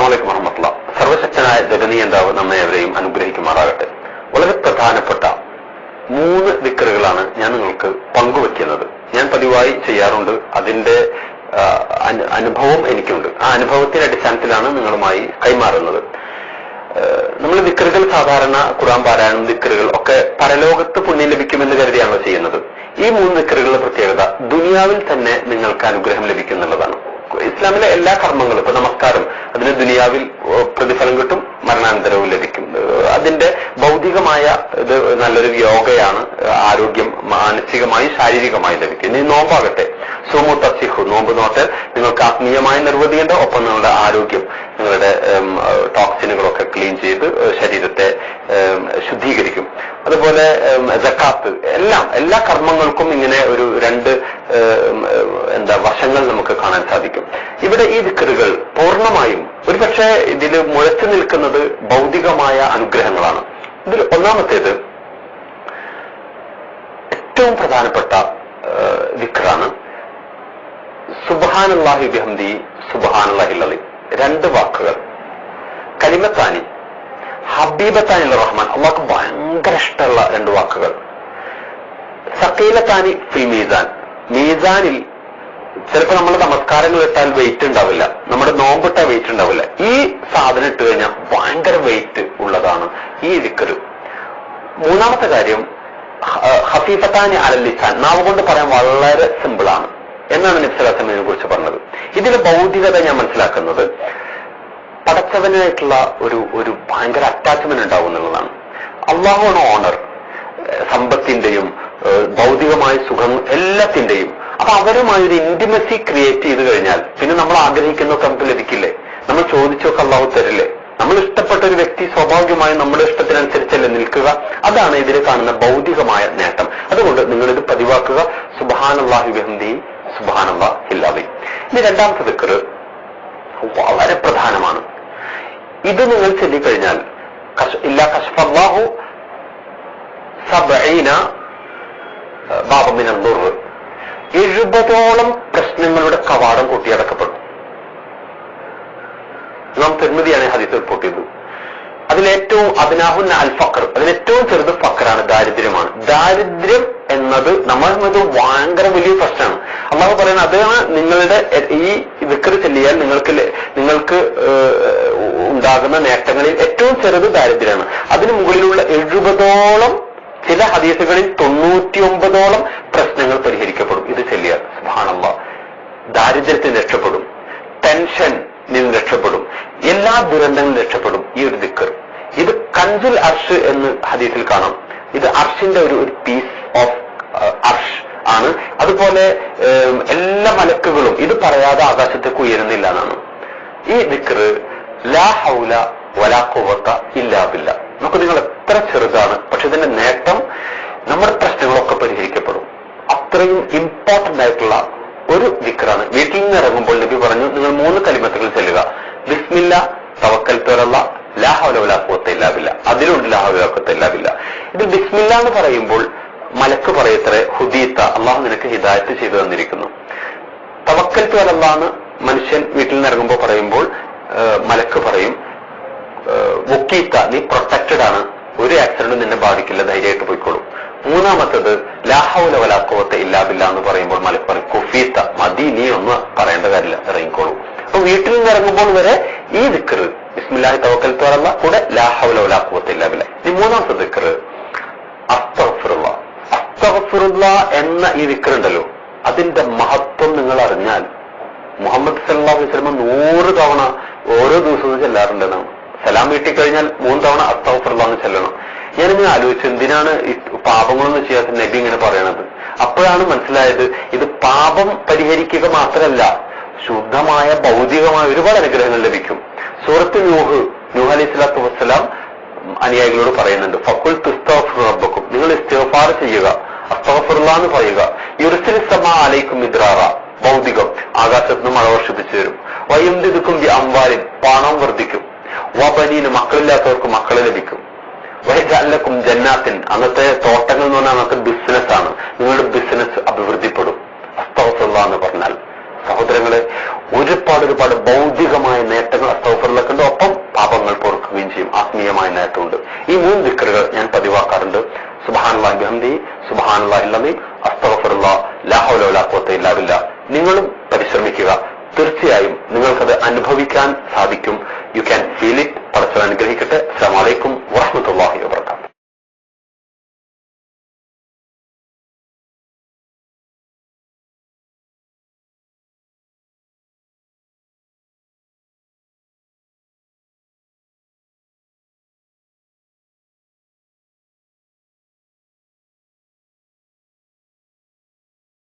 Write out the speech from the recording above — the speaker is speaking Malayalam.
അസ്സലാമു അലൈക്കും വറഹ്മത്തുള്ളാഹി. സർവശക്തനായ ജഗനീയന്താവ് നമ്മെ എവരെയും അനുഗ്രഹിക്കുമാറാകട്ടെ. വളരെ പ്രധാനപ്പെട്ട 3 ദിക്റുകളാണ് ഞാൻ നിങ്ങൾക്ക് പങ്കുവെക്കുന്നത്. ഞാൻ പതിവായി ചെയ്യാറുണ്ട്. അതിന്റെ അനുഭവം എനിക്കുണ്ട്. ആ അനുഭവത്തിന്റെ അടിസ്ഥാനത്തിലാണ് നിങ്ങളുമായി കൈമാറുന്നത്. നമ്മൾ ദിക്റുകൾ സാധാരണ ഖുർആൻ പാരായണം, ദിക്റുകൾ ഒക്കെ പരലോകത്ത് പുണ്യം ലഭിക്കുമെന്ന് കരുതിയാണല്ലോ ചെയ്യുന്നത്. ഈ 3 ദിക്റുകളുടെ പ്രത്യേകത ദുനിയാവിൽ തന്നെ നിങ്ങൾക്ക് അനുഗ്രഹം ലഭിക്കുന്നുള്ളതാണ്. ഇസ്ലാമിലെ എല്ലാ കർമ്മങ്ങളും, ഇപ്പൊ നമസ്കാരം, അതിന് ദുനിയാവിൽ പ്രതിഫലം കിട്ടും, മരണാനന്തരവും ലഭിക്കും. അതിന്റെ ഭൗതികമായ ഇത് നല്ലൊരു യോഗയാണ്, ആരോഗ്യം മാനസികമായി ശാരീരികമായി ലഭിക്കും. ഇനി നോമ്പാകട്ടെ, സുമു തസിഹു, നോമ്പ് നോട്ട് നിങ്ങൾക്ക് ആത്മീയമായ നിർവൃതിയുണ്ട്, ഒപ്പം നിങ്ങളുടെ ആരോഗ്യം, നിങ്ങളുടെ ടോക്സിനുകളൊക്കെ ക്ലീൻ ചെയ്ത് ശരീരത്തെ ശുദ്ധീകരിക്കും. അതുപോലെ സക്കാത്ത്, എല്ലാ കർമ്മങ്ങൾക്കും ഇങ്ങനെ ഒരു 2 വശങ്ങൾ നമുക്ക് കാണാൻ സാധിക്കും. ഇവിടെ ഈ ദിക്റുകൾ പൂർണ്ണമായും ഒരുപക്ഷെ ഇതിൽ മുഴച്ചു നിൽക്കുന്നത് ഭൗതികമായ അനുഗ്രഹങ്ങളാണ്. ഇതിൽ ഒന്നാമത്തേത് ഏറ്റവും പ്രധാനപ്പെട്ട ദിക്റാണ് സുബ്ഹാനല്ലാഹി ബിഹംദി സുബ്ഹാനല്ലാഹിൽ അലീം. 2 വാക്കുകൾ, കലിമത്താനി ഹബീബത്താനി റഹ്മാൻ, അള്ളാഹ്ക്ക് ഭയങ്കര ഇഷ്ടമുള്ള 2 വാക്കുകൾ. സഖീലത്താനി ഫിൽ മീസാൻ, മീസാനിൽ ചിലപ്പോൾ നമ്മുടെ നമസ്കാരങ്ങൾ ഇട്ടാൽ വെയിറ്റ് ഉണ്ടാവില്ല, നമ്മുടെ നോമ്പിട്ടാൽ വെയിറ്റ് ഉണ്ടാവില്ല. ഈ സാധനം ഇട്ട് കഴിഞ്ഞാൽ ഭയങ്കര വെയിറ്റ് ഉള്ളതാണ് ഈ ദിക്ർ. മൂന്നാമത്തെ കാര്യം ഹഫീഫത്താനി അലൽ ലിസാൻ, നാവ് കൊണ്ട് പറയാൻ വളരെ സിമ്പിളാണ് എന്നാണ് നബി സല്ലല്ലാഹു അലൈഹി വസല്ലമയെ കുറിച്ച് പറഞ്ഞത്. ഇതിലെ ഭൗതികത ഞാൻ മനസ്സിലാക്കുന്നത് പടച്ചവനായിട്ടുള്ള ഒരു ഭയങ്കര അറ്റാച്ച്മെന്റ് ഉണ്ടാവും എന്നുള്ളതാണ്. അള്ളാഹുവാണ് ഓണർ, സമ്പത്തിന്റെയും ഭൗതികമായ സുഖം എല്ലാത്തിന്റെയും. അപ്പൊ അവരുമായി ഒരു ഇന്റിമസി ക്രിയേറ്റ് ചെയ്ത് കഴിഞ്ഞാൽ പിന്നെ നമ്മൾ ആഗ്രഹിക്കുന്നതൊക്കെ നമുക്ക് ലഭിക്കില്ലേ? നമ്മൾ ചോദിച്ചൊക്കെ അള്ളാഹു തരില്ലേ? നമ്മൾ ഇഷ്ടപ്പെട്ട ഒരു വ്യക്തി സ്വാഭാവികമായും നമ്മുടെ ഇഷ്ടത്തിനനുസരിച്ചല്ലേ നിൽക്കുക. അതാണ് ഇതിൽ കാണുന്ന ഭൗതികമായ നേട്ടം. അതുകൊണ്ട് നിങ്ങളിത് പതിവാക്കുക. സുബ്ഹാനല്ലാഹി ബിഹംദിഹി സുബ്ഹാനല്ലാഹിൽ അലീം. ഇനി രണ്ടാമത്തെ ദിക്ർ വളരെ പ്രധാനമാണ്. ഇത് നിങ്ങൾ ചൊല്ലിക്കഴിഞ്ഞാൽ ഇല്ലാ കശഫല്ലാഹു 70 ബാബ മിനൽ ദുർർ, 70ഓളം പ്രശ്നങ്ങളുടെ കവാടം കൊട്ടിയടക്കപ്പെടും. നാം തിരുമതിയാണ് ഹദീസ് റിപ്പോർട്ട് ചെയ്തത്. അതിലേറ്റവും അദ്നാഹുന്ന അൽ ഫഖർ, അതിലേറ്റവും ചെറുത് ഫഖറാണ്, ദാരിദ്ര്യമാണ്. ദാരിദ്ര്യം എന്നത് നമ്മളത് ഭയങ്കര വലിയ പ്രശ്നമാണ്. അള്ളാഹു പറയുന്നത് അതാണ് നിങ്ങളുടെ ഈ ദിക്ർ ചൊല്ലിയാൽ നിങ്ങൾക്ക് ഉണ്ടാകുന്ന നേട്ടങ്ങളിൽ ഏറ്റവും ചെറുത് ദാരിദ്ര്യമാണ്. അതിന് മുകളിലുള്ള 70ഓളം, ചില ഹദീസുകളിൽ 99ഓളം പ്രശ്നങ്ങൾ പരിഹരിക്കപ്പെടും ഇത് ചൊല്ലിയാൽ. സുബ്ഹാനല്ലാഹ്, ദാരിദ്ര്യത്തിൽ രക്ഷപ്പെടും, ടെൻഷൻ നിന്ന് രക്ഷപ്പെടും, എല്ലാ ദുരന്തങ്ങളും രക്ഷപ്പെടും ഈ ഒരു ദിക്ർ. ഇത് കൻസുൽ അർഷ് എന്ന് ഹദീസിൽ കാണാം. ഇത് അർഷിന്റെ ഒരു പീസ് ഓഫ് അർഷ് ആണ്. അതുപോലെ എല്ലാ മലക്കുകളും ഇത് പറയാതെ ആകാശത്തേക്ക് ഉയരുന്നില്ല എന്നാണ്. ഈ ദിക്ർ ലാ ഹൗല വലാ ഖുവത ഇല്ലാ ബില്ലാ. നമുക്ക് നിങ്ങൾ എത്ര ചെറുതാണ്, പക്ഷെ ഇതിന്റെ നേട്ടം നമ്മുടെ പ്രശ്നങ്ങളൊക്കെ പരിഹരിക്കപ്പെടും. അത്രയും ഇമ്പോർട്ടന്റ് ആയിട്ടുള്ള ഒരു ദിക്റാണ്. വീട്ടിൽ നിന്ന് ഇറങ്ങുമ്പോൾ നബി പറഞ്ഞു, നിങ്ങൾ 3 കലിമത്തുകൾ ചൊല്ലുക. ബിസ്മില്ല തവക്കൽതു അലല്ലാഹ് ലാ ഹൗല വലാ ഖുവത ഇല്ലാ ബില്ലാ. അതിലുണ്ട് ലാ ഹൗല വലാ ഖുവത ഇല്ലാ ബില്ലാ. ഇത് ബിസ്മില്ല എന്ന് പറയുമ്പോൾ മലക്ക് പറയത്രേ ഹുദീത്ത, അള്ളാഹു നിനക്ക് ഹിദായത്ത് ചെയ്തു തന്നിരിക്കുന്നു. തവക്കൽതു അലല്ലാഹ് മനുഷ്യൻ വീട്ടിൽ നിന്ന് ഇറങ്ങുമ്പോൾ പറയുമ്പോൾ മലക്ക് പറയും വക്കീത്ത, നീ പ്രൊട്ടക്റ്റഡ് ആണ്, ഒരു ആക്സിഡന്റും നിന്നെ ബാധിക്കില്ല, ധൈര്യമായിട്ട് പോയിക്കോളും. മൂന്നാമത്തത് ലാ ഹൗല വലാ ഖുവത ഇല്ലാ ബില്ലാ എന്ന് പറയുമ്പോൾ മലക്ക് പറയും കുഫീത്ത, മതി, നീ ഒന്നും പറയേണ്ട കാര്യമില്ല, ഇറങ്ങിക്കോളൂ. അപ്പൊ വീട്ടിൽ നിന്ന് ഇറങ്ങുമ്പോൾ വരെ ഈ ദിക്ർ ബിസ്മില്ലാഹി തവക്കൽതു അലല്ലാഹ് കൂടെ ലാ ഹൗല വലാ ഖുവത ഇല്ലാ ബില്ലാ. ഇനി മൂന്നാമത്തെ ദിക്ർ അസ്തഗ്ഫിറുല്ലാഹ്. അസ്തഗ്ഫിറുല്ലാഹ് എന്ന ഈ ദിക്ർ ഉണ്ടല്ലോ, അതിന്റെ മഹത്വം നിങ്ങൾ അറിഞ്ഞാൽ മുഹമ്മദ് സല്ലല്ലാഹു അലൈഹി വസല്ലം 100 തവണ ഓരോ ദിവസവും ചെല്ലാറുണ്ടെന്നാണ്. സലാം വീട്ടിക്കഴിഞ്ഞാൽ 3 തവണ അസ്തഗ്ഫിറുല്ലാഹ് എന്ന് ചെല്ലണം. ഞാനിങ്ങനെ ആലോചിച്ചു, എന്തിനാണ് ഈ പാപങ്ങളൊന്നും ചെയ്യാത്ത നബി ഇങ്ങനെ പറയണത്? അപ്പോഴാണ് മനസ്സിലായത്, ഇത് പാപം പരിഹരിക്കുക മാത്രമല്ല, ശുദ്ധമായ ഭൗതികമായ ഒരുപാട് അനുഗ്രഹങ്ങൾ ലഭിക്കും. സൂറത്ത് നൂഹ് അലൈഹി സ്വലാത്തു വസ്സലാം അനുയായികളോട് പറയുന്നുണ്ട്, ഫഖുൽ തുസ്തഗ്ഫിറു റബ്ബക്കും, നിങ്ങൾ ഇസ്തിഗ്ഫാർ ചെയ്യുക, അസ്തഗ്ഫിറുല്ലാഹ് എന്ന് പറയുക. യുർസിലിസ് സമാ അലൈക്കും മിദ്റാറ, ഭൗതികം, ആകാശത്ത് നിന്ന് മഴ വർഷിപ്പിച്ചു തരും. വയംദിദുക്കും ബി അംവാലിൻ, പണം വർദ്ധിക്കും. വബനീന, മക്കളില്ലാത്തവർക്ക് മക്കളെ ലഭിക്കും. വയജഅലക്കും ജന്നാത്തിൻ, അന്നത്തെ തോട്ടങ്ങൾ എന്ന് പറഞ്ഞാൽ അന്നത്തെ ബിസിനസ് ആണ്, നിങ്ങളുടെ ബിസിനസ് അഭിവൃദ്ധിപ്പെടും. അസ്തഗ്ഫിറുല്ലാഹ് എന്ന് പറഞ്ഞാൽ സഹോദരങ്ങളെ, ഒരുപാട് ഭൗതികമായ നേട്ടങ്ങൾ അസ്തഗ്ഫിറുള്ളാഹ് ഉണ്ട്, ഒപ്പം പാപങ്ങൾ പൊറുക്കുകയും ചെയ്യും, ആത്മീയമായ നേട്ടമുണ്ട്. ഈ 3 ദിക്റുകൾ ഞാൻ പതിവാക്കാറുണ്ട്. സുബ്ഹാനല്ലാഹി ബിഹംദിഹി, സുബ്ഹാനല്ലാഹിൽ അസീം, അസ്തഗ്ഫിറുല്ലാഹ്, ലാ ഹൗല വലാ ഖുവത ഇല്ലാ ബില്ലാഹ്. നിങ്ങളും പരിശ്രമിക്കുക. തീർച്ചയായും നിങ്ങൾക്കത് അനുഭവിക്കാൻ സാധിക്കും. You can feel it. പടച്ചവൻ അനുഗ്രഹിക്കട്ടെ. അസ്സലാമു അലൈക്കും വറഹ്മത്തുള്ളാഹി വബറകാതുഹു.